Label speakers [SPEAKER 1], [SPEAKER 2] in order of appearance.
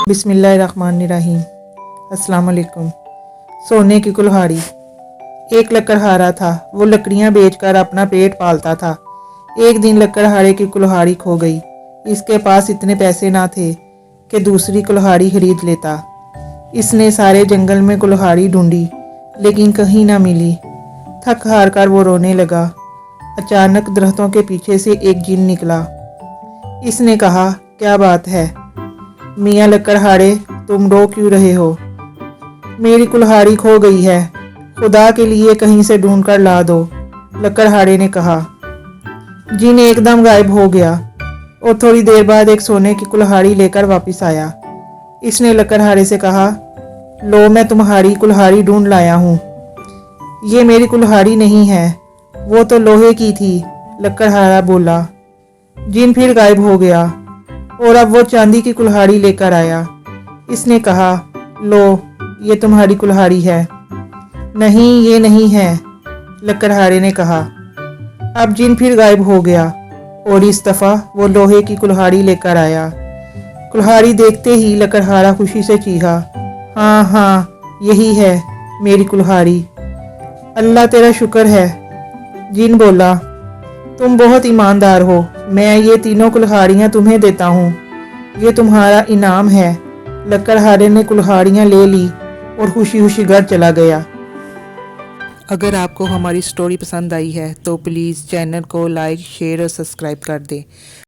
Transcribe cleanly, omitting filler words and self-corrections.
[SPEAKER 1] बिस्मिल्लाहिर्रहमानिर्रहीम। अस्सलाम वालेकुम। सोने की कुल्हाड़ी। एक लकड़हारा था। वो लकड़ियां बेचकर अपना पेट पालता था। एक दिन लकड़हारे की कुल्हाड़ी खो गई। इसके पास इतने पैसे ना थे कि दूसरी कुल्हाड़ी खरीद लेता। इसने सारे जंगल में कुल्हाड़ी ढूंढी लेकिन कहीं ना मिली। थक हार कर वो रोने लगा। अचानक दरख्तों के पीछे से एक जिन निकला। इसने कहा, क्या बात है मियाँ लकड़हारे, तुम रो क्यों रहे हो? मेरी कुल्हाड़ी खो गई है, खुदा के लिए कहीं से ढूंढ कर ला दो, लकड़हारे ने कहा। जिन एकदम गायब हो गया और थोड़ी देर बाद एक सोने की कुल्हाड़ी लेकर वापस आया। इसने लकड़हारे से कहा, लो मैं तुम्हारी कुल्हाड़ी ढूंढ लाया हूँ। ये मेरी कुल्हाड़ी नहीं है, वो तो लोहे की थी, लकड़हारा बोला। जिन फिर गायब हो गया और अब वो चांदी की कुल्हाड़ी लेकर आया। इसने कहा, लो ये तुम्हारी कुल्हाड़ी है। नहीं ये नहीं है, लकड़हारे ने कहा। अब जिन फिर गायब हो गया और इस दफ़ा वो लोहे की कुल्हाड़ी लेकर आया। कुल्हाड़ी देखते ही लकड़हारा खुशी से चीखा, हाँ हाँ यही है मेरी कुल्हाड़ी। अल्लाह तेरा शुक्र है, जिन बोला। तुम बहुत ईमानदार हो, मैं ये तीनों कुल्हाड़ियाँ तुम्हें देता हूँ, ये तुम्हारा इनाम है। लकड़हारे ने कुल्हाड़ियाँ ले ली और खुशी खुशी घर चला गया। अगर आपको हमारी स्टोरी पसंद आई है तो प्लीज़ चैनल को लाइक, शेयर और सब्सक्राइब कर दें।